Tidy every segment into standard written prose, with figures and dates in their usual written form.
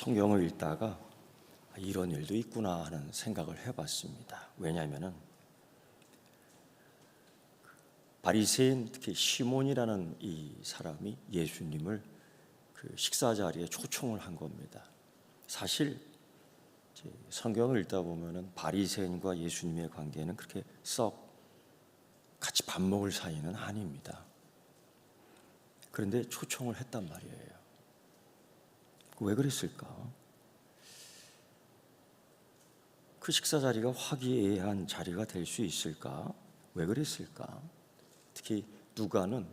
성경을 읽다가 이런 일도 있구나 하는 생각을 해봤습니다. 왜냐하면은 바리새인, 특히 시몬이라는 이 사람이 예수님을 그 식사 자리에 초청을 한 겁니다. 사실 성경을 읽다 보면은 바리새인과 예수님의 관계는 그렇게 썩 같이 밥 먹을 사이는 아닙니다. 그런데 초청을 했단 말이에요. 왜 그랬을까? 그 식사 자리가 화기애애한 자리가 될 수 있을까? 왜 그랬을까? 특히 누가는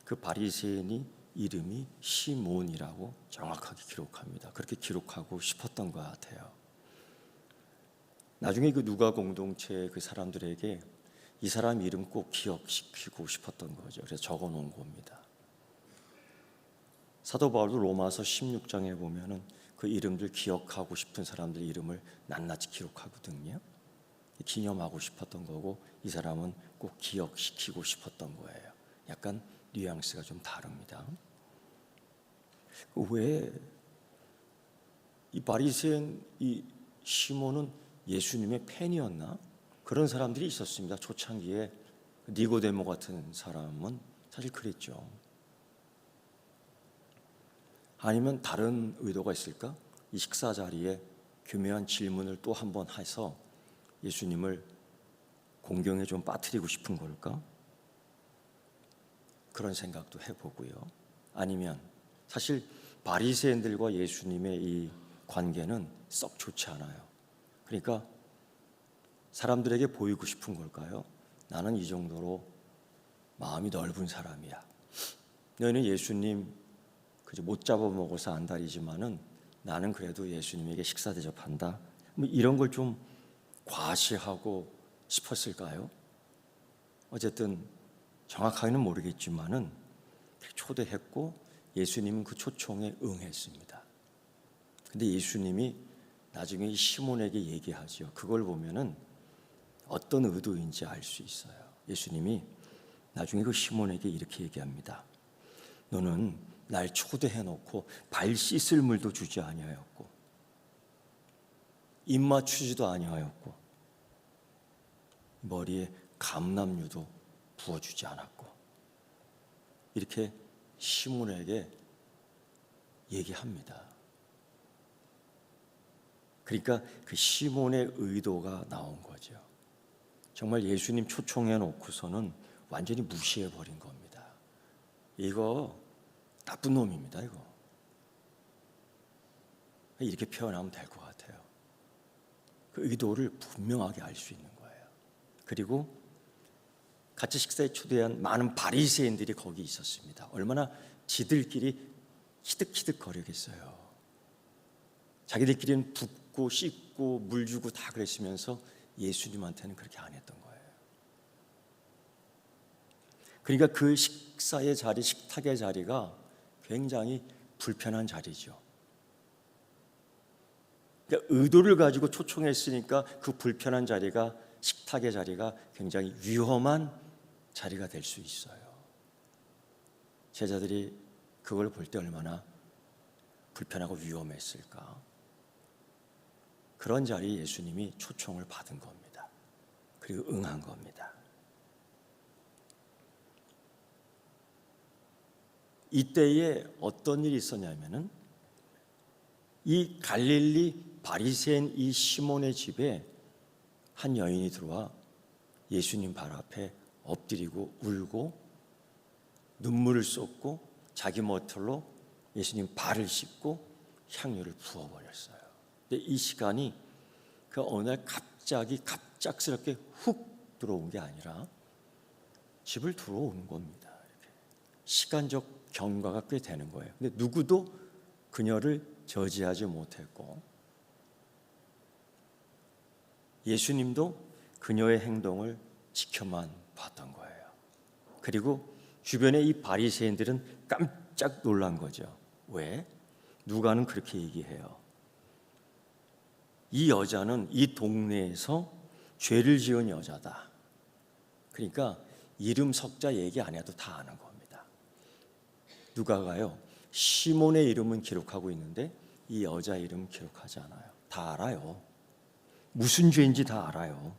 그 바리새인이 이름이 시몬이라고 정확하게 기록합니다. 그렇게 기록하고 싶었던 것 같아요. 나중에 그 누가 공동체 그 사람들에게 이 사람 이름 꼭 기억시키고 싶었던 거죠. 그래서 적어 놓은 겁니다. 사도 바울도 로마서 16장에 보면은 그 이름들 기억하고 싶은 사람들 이름을 낱낱이 기록하거든요. 기념하고 싶었던 거고 이 사람은 꼭 기억시키고 싶었던 거예요. 약간 뉘앙스가 좀 다릅니다. 왜 이 바리새인 이 시몬은 예수님의 팬이었나? 그런 사람들이 있었습니다. 초창기에 니고데모 같은 사람은 사실 그랬죠. 아니면 다른 의도가 있을까? 이 식사 자리에 교묘한 질문을 또 한 번 해서 예수님을 공경에 좀 빠뜨리고 싶은 걸까? 그런 생각도 해보고요. 아니면 사실 바리새인들과 예수님의 이 관계는 썩 좋지 않아요. 그러니까 사람들에게 보이고 싶은 걸까요? 나는 이 정도로 마음이 넓은 사람이야. 너희는 예수님 그저 못 잡아먹어서 안달이지만은 나는 그래도 예수님에게 식사 대접한다. 뭐 이런 걸 좀 과시하고 싶었을까요? 어쨌든 정확하게는 모르겠지만은 초대했고 예수님은 그 초청에 응했습니다. 근데 예수님이 나중에 이 시몬에게 얘기하죠. 그걸 보면은 어떤 의도인지 알 수 있어요. 예수님이 나중에 그 시몬에게 이렇게 얘기합니다. 너는 날 초대해놓고 발 씻을 물도 주지 아니하였고 입 맞추지도 아니하였고 머리에 감람유도 부어주지 않았고 이렇게 시몬에게 얘기합니다. 그러니까 그 시몬의 의도가 나온 거죠. 정말 예수님 초청해 놓고서는 완전히 무시해 버린 겁니다. 이거 나쁜 놈입니다. 이거 이렇게 표현하면 될 것 같아요. 그 의도를 분명하게 알 수 있는 거예요. 그리고 같이 식사에 초대한 많은 바리새인들이 거기 있었습니다. 얼마나 지들끼리 히득히득 거리겠어요. 자기들끼리는 붓고 씻고 물 주고 다 그랬으면서 예수님한테는 그렇게 안 했던 거예요. 그러니까 그 식사의 자리, 식탁의 자리가 굉장히 불편한 자리죠. 그러니까 의도를 가지고 초청했으니까 그 불편한 자리가 식탁의 자리가 굉장히 위험한 자리가 될 수 있어요. 제자들이 그걸 볼 때 얼마나 불편하고 위험했을까. 그런 자리에 예수님이 초청을 받은 겁니다. 그리고 응한 겁니다. 이때에 어떤 일이 있었냐면은 이 갈릴리 바리새인 이 시몬의 집에 한 여인이 들어와 예수님 발 앞에 엎드리고 울고 눈물을 쏟고 자기 머털로 예수님 발을 씻고 향유를 부어버렸어요. 근데 이 시간이 그 어느 날 갑작스럽게 훅 들어온 게 아니라 집을 들어오는 겁니다. 이렇게. 시간적 경과가 꽤 되는 거예요. 근데 누구도 그녀를 저지하지 못했고 예수님도 그녀의 행동을 지켜만 봤던 거예요. 그리고 주변의 이 바리새인들은 깜짝 놀란 거죠. 왜? 누가는 그렇게 얘기해요. 이 여자는 이 동네에서 죄를 지은 여자다. 그러니까 이름 석자 얘기 안 해도 다 아는 겁니다. 누가가요, 시몬의 이름은 기록하고 있는데 이 여자 이름 기록하지 않아요. 다 알아요. 무슨 죄인지 다 알아요.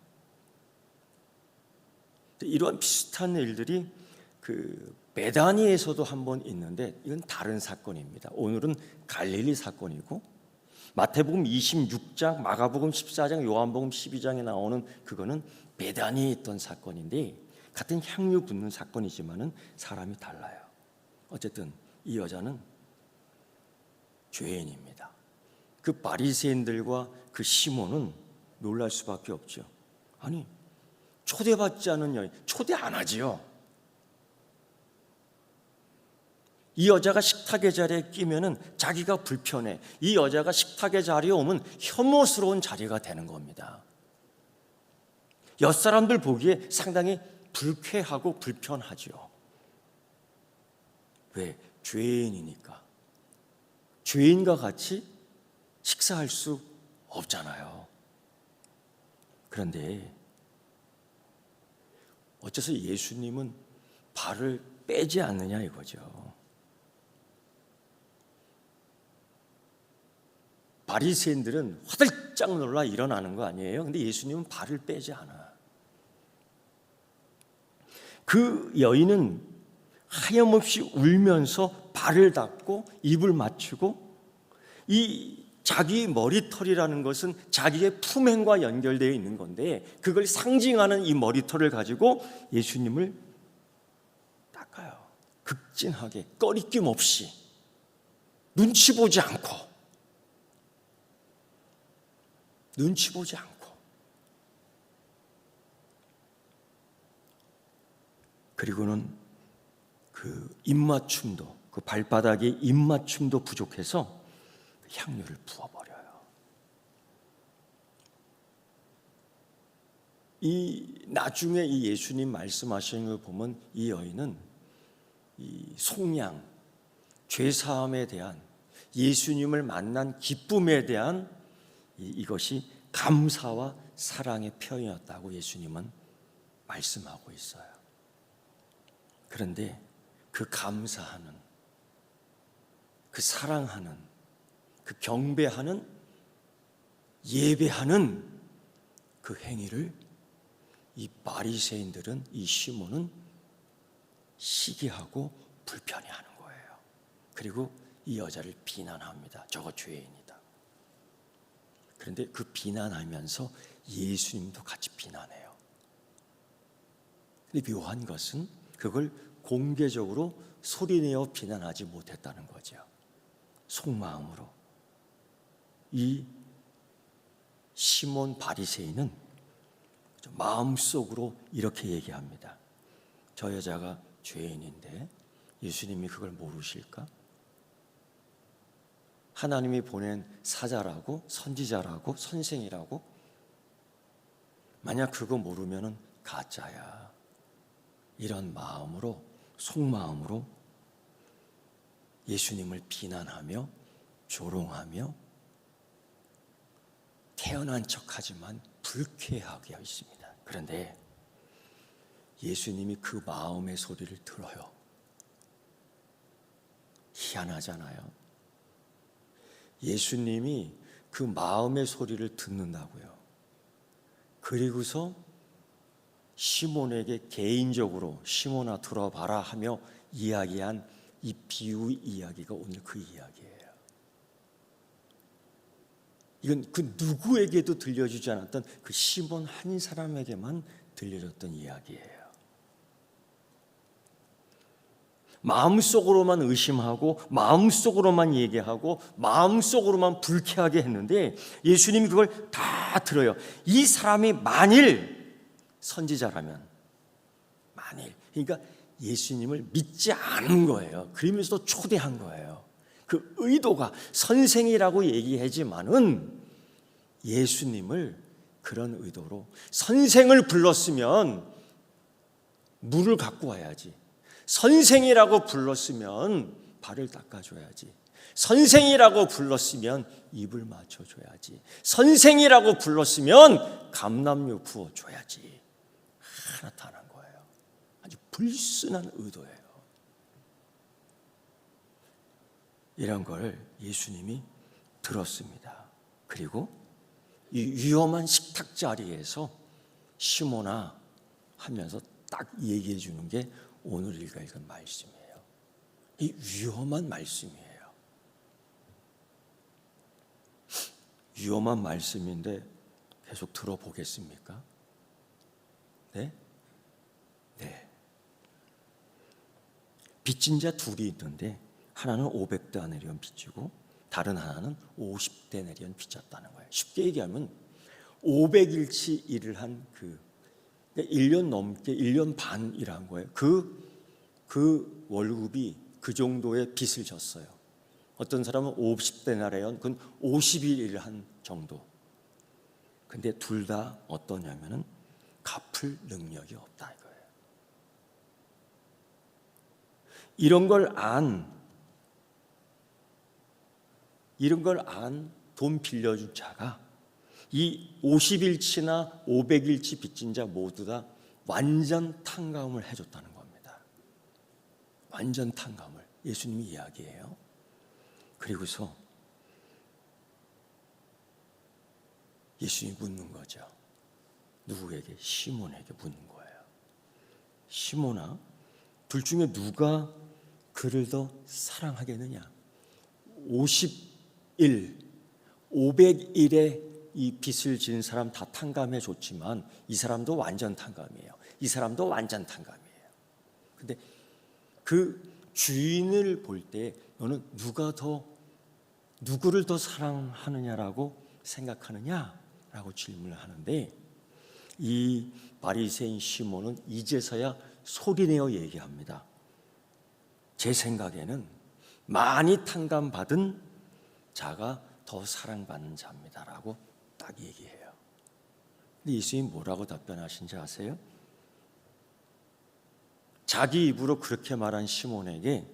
이런 비슷한 일들이 그 베다니에서도 한번 있는데 이건 다른 사건입니다. 오늘은 갈릴리 사건이고 마태복음 26장, 마가복음 14장, 요한복음 12장에 나오는 그거는 베다니에 있던 사건인데 같은 향유 붓는 사건이지만은 사람이 달라요. 어쨌든 이 여자는 죄인입니다. 그 바리새인들과 그 시몬은 놀랄 수밖에 없죠. 아니, 초대받지 않은 여인, 초대 안 하지요. 이 여자가 식탁의 자리에 끼면은 자기가 불편해. 이 여자가 식탁의 자리에 오면 혐오스러운 자리가 되는 겁니다. 옆사람들 보기에 상당히 불쾌하고 불편하죠. 왜? 죄인이니까. 죄인과 같이 식사할 수 없잖아요. 그런데 어째서 예수님은 발을 빼지 않느냐 이거죠. 바리새인들은 화들짝 놀라 일어나는 거 아니에요? 근데 예수님은 발을 빼지 않아. 그 여인은 하염없이 울면서 발을 닦고 입을 맞추고 이 자기 머리털이라는 것은 자기의 품행과 연결되어 있는 건데 그걸 상징하는 이 머리털을 가지고 예수님을 닦아요. 극진하게 꺼리낌 없이 눈치 보지 않고 그리고는 그 입맞춤도 그 발바닥에 입맞춤도 부족해서 향유를 부어버려요. 이 나중에 이 예수님 말씀하시는 걸 보면 이 여인은 이 속량, 죄사함에 대한 예수님을 만난 기쁨에 대한 이것이 감사와 사랑의 표현이었다고 예수님은 말씀하고 있어요. 그런데 그 감사하는, 그 사랑하는, 그 경배하는, 예배하는 그 행위를 이 바리새인들은, 이 시몬은 시기하고 불편해하는 거예요. 그리고 이 여자를 비난합니다. 저거 죄인이다. 그런데 그 비난하면서 예수님도 같이 비난해요. 근데 묘한 것은 그걸 공개적으로 소리내어 비난하지 못했다는 거죠. 속마음으로. 이 시몬 바리새인은 마음속으로 이렇게 얘기합니다. 저 여자가 죄인인데 예수님이 그걸 모르실까? 하나님이 보낸 사자라고, 선지자라고, 선생이라고? 만약 그거 모르면은 가짜야. 이런 마음으로, 속마음으로 예수님을 비난하며 조롱하며 태어난 척하지만 불쾌하게 있습니다. 그런데 예수님이 그 마음의 소리를 들어요. 희한하잖아요. 예수님이 그 마음의 소리를 듣는다고요. 그리고서 시몬에게 개인적으로 시몬아 들어봐라 하며 이야기한 이 비유 이야기가 오늘 그 이야기예요. 이건 그 누구에게도 들려주지 않았던 그 시몬 한 사람에게만 들려줬던 이야기예요. 마음속으로만 의심하고 마음속으로만 얘기하고 마음속으로만 불쾌하게 했는데 예수님이 그걸 다 들어요. 이 사람이 만일 선지자라면, 만일, 그러니까 예수님을 믿지 않은 거예요. 그러면서도 초대한 거예요. 그 의도가 선생이라고 얘기하지만은 예수님을 그런 의도로 선생을 불렀으면 물을 갖고 와야지. 선생이라고 불렀으면 발을 닦아줘야지. 선생이라고 불렀으면 입을 맞춰줘야지. 선생이라고 불렀으면 감람유 부어줘야지. 나타난 거예요. 아주 불순한 의도예요. 이런 걸 예수님이 들었습니다. 그리고 이 위험한 식탁 자리에서 시몬아 하면서 딱 얘기해 주는 게 오늘 읽은 말씀이에요. 이 위험한 말씀이에요. 위험한 말씀인데 계속 들어보겠습니까? 네? 네. 빚진 자 둘이 있는데 하나는 500데나리온 빚지고 다른 하나는 50데나리온 빚졌다는 거예요. 쉽게 얘기하면 500일치 일을 한 1년 넘게 1년 반이란 거예요. 그 월급이 그 정도의 빚을 졌어요. 어떤 사람은 50데나리온, 그건 50일 일을 한 정도. 근데 둘 다 어떠냐면은 갚을 능력이 없다 이거예요. 이런 걸 안 돈 빌려준 자가 이 50일치나 500일치 빚진 자 모두 다 완전 탕감을 해줬다는 겁니다. 완전 탕감을 예수님이 이야기해요. 그리고서 예수님이 묻는 거죠. 누구에게? 시몬에게 묻는 거예요. 시몬아, 둘 중에 누가 그를 더 사랑하겠느냐? 500일에 이 빚을 지는 사람 다 탕감해 줬지만 이 사람도 완전 탕감이에요. 이 사람도 완전 탕감이에요. 근데 그 주인을 볼 때 너는 누구를 더 사랑하느냐라고 생각하느냐라고 질문을 하는데 이 바리새인 시몬은 이제서야 소리내어 얘기합니다. 제 생각에는 많이 탕감받은 자가 더 사랑받는 자입니다라고 딱 얘기해요. 근데 예수님이 뭐라고 답변하신지 아세요? 자기 입으로 그렇게 말한 시몬에게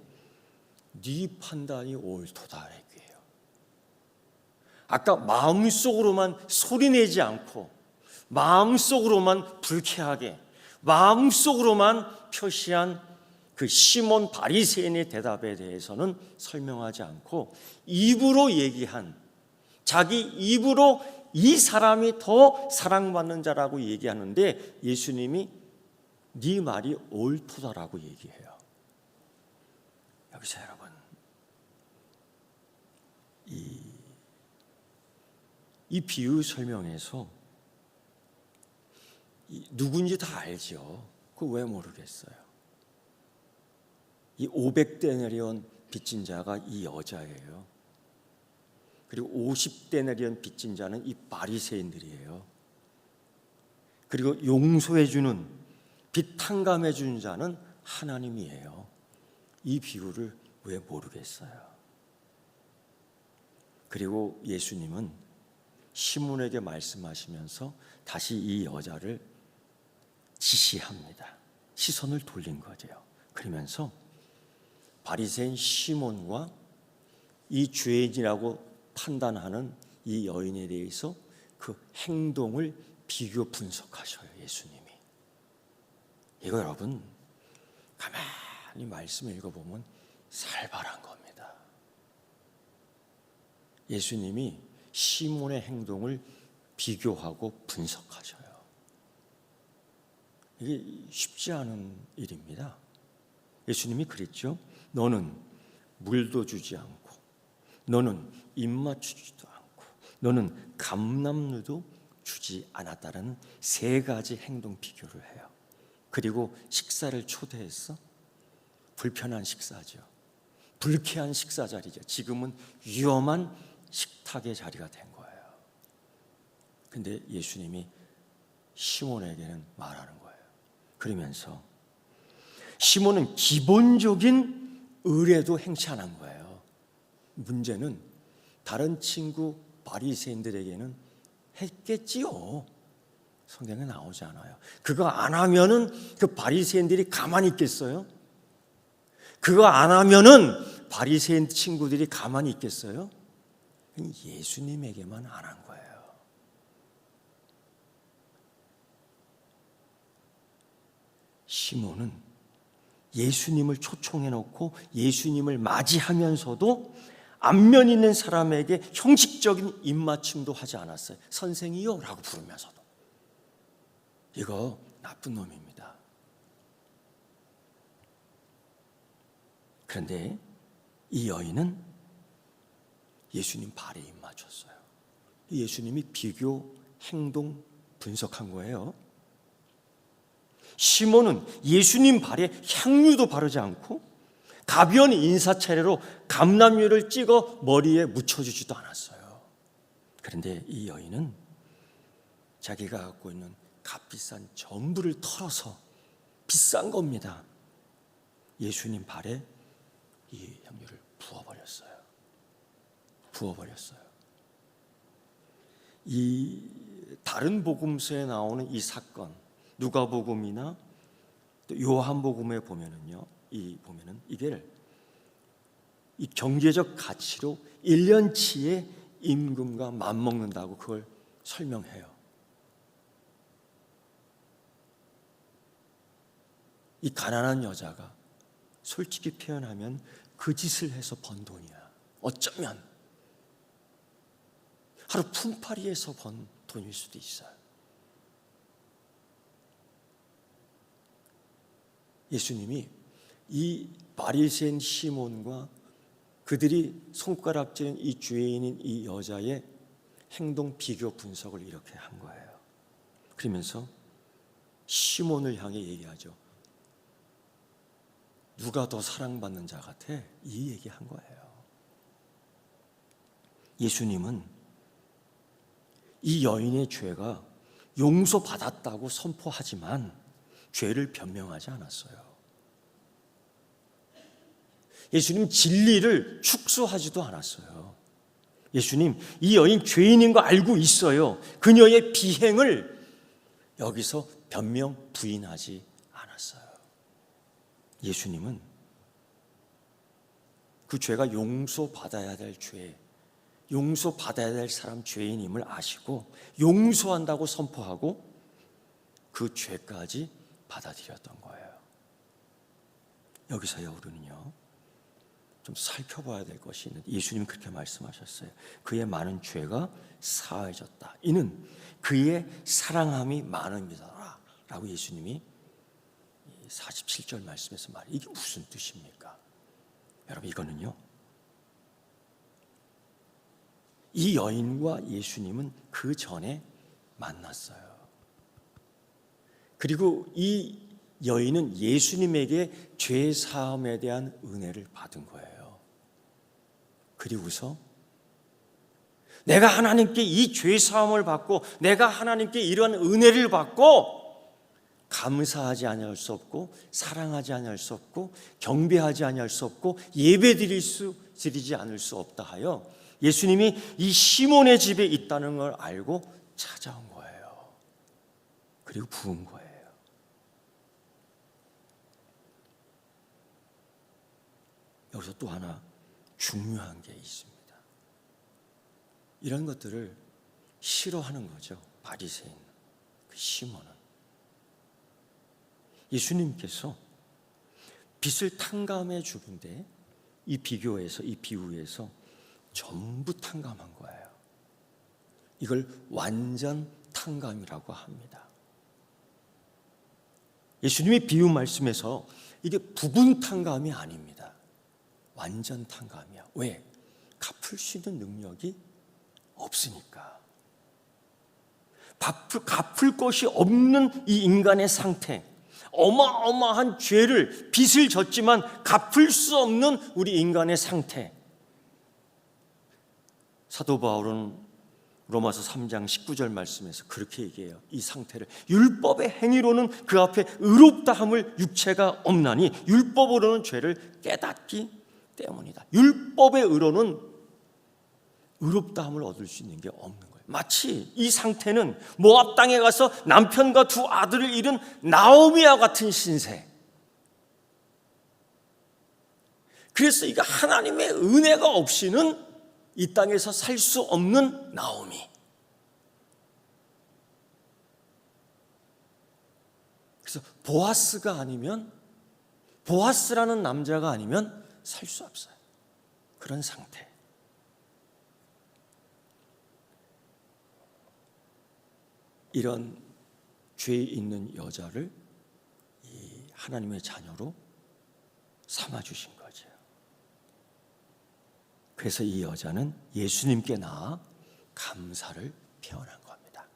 네 판단이 옳도다 얘기해요. 아까 마음속으로만 소리내지 않고 마음속으로만 불쾌하게 마음속으로만 표시한 그 시몬 바리새인의 대답에 대해서는 설명하지 않고 입으로 얘기한 자기 입으로 이 사람이 더 사랑받는 자라고 얘기하는데 예수님이 네 말이 옳도다라고 얘기해요. 여기서 여러분 이 비유 설명에서 누군지 다 알죠. 그거 왜 모르겠어요? 이 500데나리온 빚진 자가 이 여자예요. 그리고 50데나리온 빚진 자는 이 바리새인들이에요. 그리고 용서해 주는 빚 탕감해 주는 자는 하나님이에요. 이 비유를 왜 모르겠어요? 그리고 예수님은 시몬에게 말씀하시면서 다시 이 여자를 지시합니다. 시선을 돌린 거죠. 그러면서 바리새인 시몬과 이 죄인이라고 판단하는 이 여인에 대해서 그 행동을 비교 분석하셔요. 예수님이. 이거 여러분 가만히 말씀을 읽어보면 살벌한 겁니다. 예수님이 시몬의 행동을 비교하고 분석하셔요. 이게 쉽지 않은 일입니다. 예수님이 그랬죠. 너는 물도 주지 않고 너는 입맞추지도 않고 너는 감람류도 주지 않았다는 세 가지 행동 비교를 해요. 그리고 식사를 초대했어? 불편한 식사죠. 불쾌한 식사 자리죠. 지금은 위험한 식탁의 자리가 된 거예요. 근데 예수님이 시몬에게는 말하는 거예요. 그러면서 시몬은 기본적인 의례도 행치 않은 거예요. 문제는 다른 친구 바리새인들에게는 했겠지요. 성경에 나오지 않아요. 그거 안 하면은 그 바리새인들이 가만히 있겠어요? 그거 안 하면은 바리새인 친구들이 가만히 있겠어요? 예수님에게만 안 한 거예요. 시몬은 예수님을 초청해 놓고 예수님을 맞이하면서도 안면 있는 사람에게 형식적인 입맞춤도 하지 않았어요. 선생이요 라고 부르면서도. 이거 나쁜 놈입니다. 그런데 이 여인은 예수님 발에 입맞췄어요. 예수님이 비교 행동 분석한 거예요. 시몬은 예수님 발에 향유도 바르지 않고 가벼운 인사차례로 감람유를 찍어 머리에 묻혀주지도 않았어요. 그런데 이 여인은 자기가 갖고 있는 값비싼 전부를 털어서, 비싼 겁니다, 예수님 발에 이 향유를 부어버렸어요. 이 다른 복음서에 나오는 이 사건, 누가복음이나 또 요한복음에 보면은요, 이게 이 경제적 가치로 1년치의 임금과 맞먹는다고 그걸 설명해요. 이 가난한 여자가 솔직히 표현하면 그 짓을 해서 번 돈이야. 어쩌면 하루 품팔이에서 번 돈일 수도 있어요. 예수님이 이 바리새인 시몬과 그들이 손가락질한 이 죄인인 이 여자의 행동 비교 분석을 이렇게 한 거예요. 그러면서 시몬을 향해 얘기하죠. 누가 더 사랑받는 자 같아? 이 얘기한 거예요. 예수님은 이 여인의 죄가 용서받았다고 선포하지만 죄를 변명하지 않았어요. 예수님 진리를 축소하지도 않았어요. 예수님 이 여인 죄인인 거 알고 있어요. 그녀의 비행을 여기서 변명 부인하지 않았어요. 예수님은 그 죄가 용서받아야 될 죄, 용서받아야 될 사람 죄인임을 아시고 용서한다고 선포하고 그 죄까지 받아들였던 거예요. 여기서야 우리는요, 좀 살펴봐야 될 것이 있는데, 예수님은 그렇게 말씀하셨어요. 그의 많은 죄가 사해졌다. 이는 그의 사랑함이 많음이다 라고 예수님이 47절 말씀에서 말해요. 이게 무슨 뜻입니까? 여러분, 이거는요, 이 여인과 예수님은 그 전에 만났어요. 그리고 이 여인은 예수님에게 죄 사함에 대한 은혜를 받은 거예요. 그리고서 내가 하나님께 이 죄 사함을 받고 내가 하나님께 이런 은혜를 받고 감사하지 아니할 수 없고 사랑하지 아니할 수 없고 경배하지 아니할 수 없고 드리지 않을 수 없다 하여 예수님이 이 시몬의 집에 있다는 걸 알고 찾아온 거예요. 그리고 부은 거예요. 여기서 또 하나 중요한 게 있습니다. 이런 것들을 싫어하는 거죠. 바리새인 그 시몬은. 예수님께서 빚을 탕감해 주는데 이 비유에서 전부 탕감한 거예요. 이걸 완전 탕감이라고 합니다. 예수님이 비유 말씀에서 이게 부분 탕감이 아닙니다. 완전 탕감이야. 왜? 갚을 수 있는 능력이 없으니까. 갚을 것이 없는 이 인간의 상태, 어마어마한 죄를, 빚을 졌지만 갚을 수 없는 우리 인간의 상태. 사도 바울은 로마서 3장 19절 말씀에서 그렇게 얘기해요. 이 상태를 율법의 행위로는 그 앞에 의롭다함을 육체가 없나니 율법으로는 죄를 깨닫기 때문이다. 율법의 의로는 의롭다함을 얻을 수 있는 게 없는 거예요. 마치 이 상태는 모압 땅에 가서 남편과 두 아들을 잃은 나오미와 같은 신세. 그래서 이거 하나님의 은혜가 없이는 이 땅에서 살 수 없는 나오미. 그래서 보아스가 아니면, 보아스라는 남자가 아니면 살 수 없어요. 그런 상태. 이런 죄 있는 여자를 이 하나님의 자녀로 삼아주신 거죠. 그래서 이 여자는 예수님께 나아 감사를 표현한 겁니다.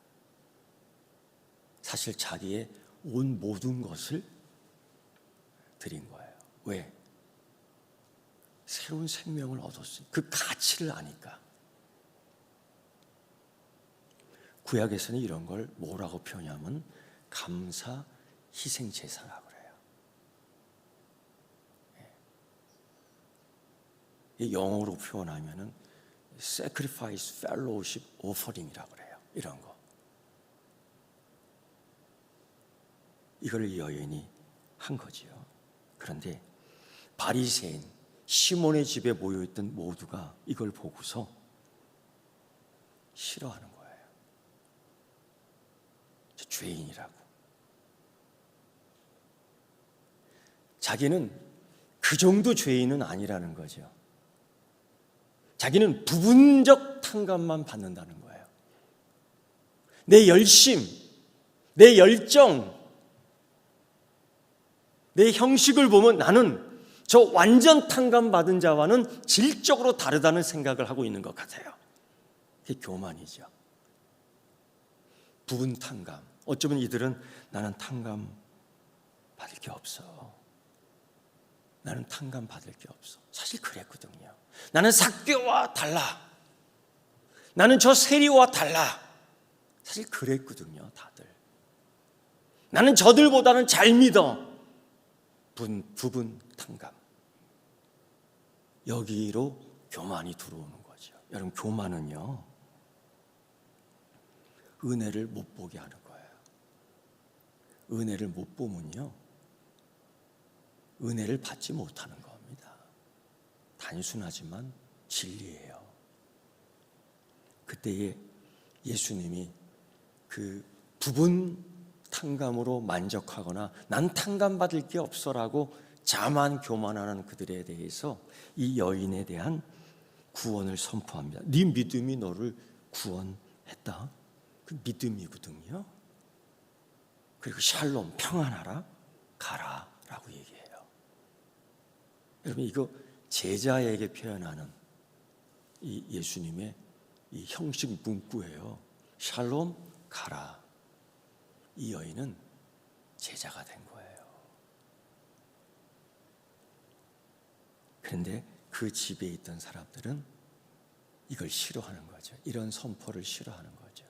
사실 자기의 온 모든 것을 드린 거예요. 왜? 새로운 생명을 얻었으니, 그 가치를 아니까. 구약에서는 이런 걸 뭐라고 표현하면 감사 희생 제사라고 그래요. 영어로 표현하면은 sacrifice fellowship offering이라고 그래요. 이런 거. 이걸 이 여인이 한 거지요. 그런데 바리새인 시몬의 집에 모여있던 모두가 이걸 보고서 싫어하는 거예요. 저 죄인이라고. 자기는 그 정도 죄인은 아니라는 거죠. 자기는 부분적 탕감만 받는다는 거예요. 내 열심, 내 열정, 내 형식을 보면 나는 저 완전 탕감받은 자와는 질적으로 다르다는 생각을 하고 있는 것 같아요. 그게 교만이죠. 부분 탕감. 어쩌면 이들은 나는 탕감 받을 게 없어. 나는 탕감 받을 게 없어. 사실 그랬거든요. 나는 삭개와 달라. 나는 저 세리와 달라. 사실 그랬거든요, 다들. 나는 저들보다는 잘 믿어. 부분 탕감. 여기로 교만이 들어오는 거죠. 여러분, 교만은요, 은혜를 못 보게 하는 거예요. 은혜를 못 보면요, 은혜를 받지 못하는 겁니다. 단순하지만 진리예요. 그때에 예수님이 그 부분 탕감으로 만족하거나 난 탕감받을 게 없어라고 자만 교만하는 그들에 대해서 이 여인에 대한 구원을 선포합니다. 네 믿음이 너를 구원했다. 그 믿음이거든요. 그리고 샬롬, 평안하라, 가라 라고 얘기해요. 여러분, 이거 제자에게 표현하는 이 예수님의 이 형식 문구예요. 샬롬, 가라. 이 여인은 제자가 된 거예요. 그런데 그 집에 있던 사람들은 이걸 싫어하는 거죠. 이런 선포를 싫어하는 거죠.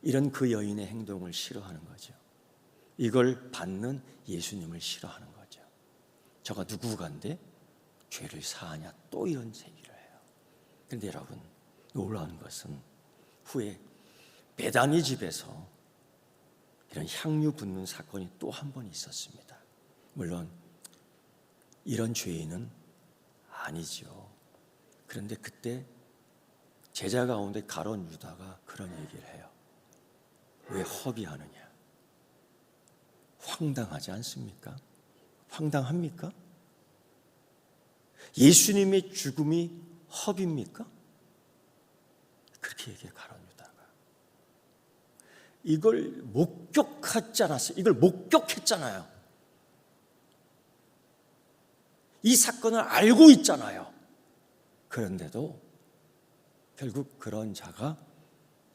이런 그 여인의 행동을 싫어하는 거죠. 이걸 받는 예수님을 싫어하는 거죠. 저가 누구간데 죄를 사하냐, 또 이런 얘기를 해요. 그런데 여러분, 놀라운 것은 후에 베다니 집에서 이런 향유 붓는 사건이 또 한 번 있었습니다. 물론 이런 죄인은 아니죠. 그런데 그때 제자 가운데 가룟 유다가 그런 얘기를 해요. 왜 허비하느냐? 황당하지 않습니까? 황당합니까? 예수님의 죽음이 허비입니까? 그렇게 얘기해, 가룟 유다가. 이걸 목격하지 않았어요. 이걸 목격했잖아요. 이 사건을 알고 있잖아요. 그런데도 결국 그런 자가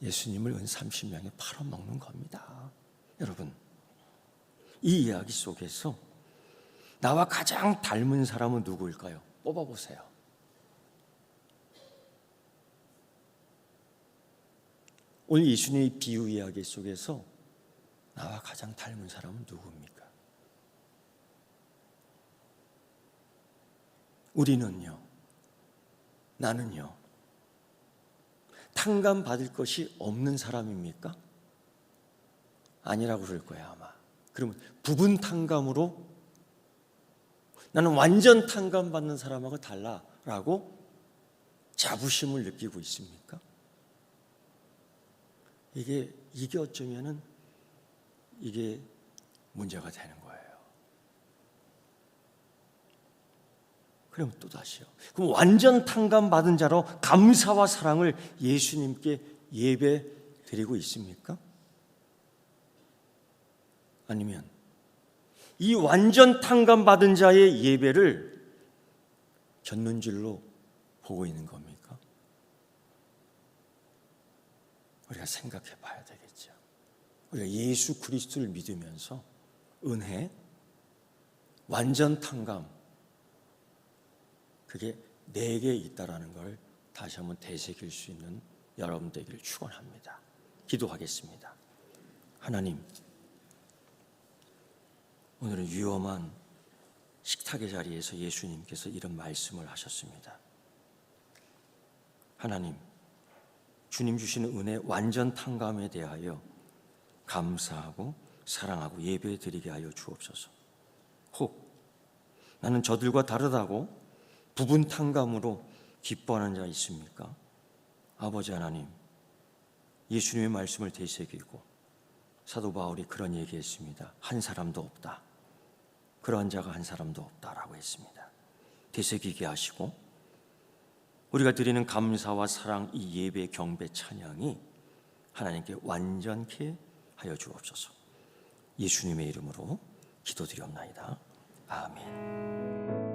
예수님을 은 30명에 팔아먹는 겁니다. 여러분, 이 이야기 속에서 나와 가장 닮은 사람은 누구일까요? 뽑아보세요. 오늘 예수님의 비유 이야기 속에서 나와 가장 닮은 사람은 누구입니까? 우리는요, 나는요, 탕감 받을 것이 없는 사람입니까? 아니라고 그럴 거예요, 아마. 그러면 부분 탕감으로 나는 완전 탕감 받는 사람하고 달라라고 자부심을 느끼고 있습니까? 이게 어쩌면은 이게 문제가 되는 거예요. 그럼 또다시요. 그럼 완전 탕감 받은 자로 감사와 사랑을 예수님께 예배 드리고 있습니까? 아니면 이 완전 탕감받은 자의 예배를 견눈질로 보고 있는 겁니까? 우리가 생각해 봐야 되겠죠. 우리가 예수 그리스도를 믿으면서 은혜, 완전 탕감, 그게 내게 있다라는 걸 다시 한번 되새길 수 있는 여러분 되기를 축원합니다. 기도하겠습니다. 하나님, 오늘은 위험한 식탁의 자리에서 예수님께서 이런 말씀을 하셨습니다. 하나님, 주님 주시는 은혜 완전 탕감에 대하여 감사하고 사랑하고 예배드리게 하여 주옵소서. 혹 나는 저들과 다르다고 부분 탕감으로 기뻐하는 자 있습니까? 아버지 하나님, 예수님의 말씀을 되새기고 사도 바울이 그런 얘기했습니다. 한 사람도 없다. 그러한 자가 한 사람도 없다라고 했습니다. 되새기게 하시고 우리가 드리는 감사와 사랑, 이 예배, 경배, 찬양이 하나님께 완전케 하여 주옵소서. 예수님의 이름으로 기도드리옵나이다. 아멘.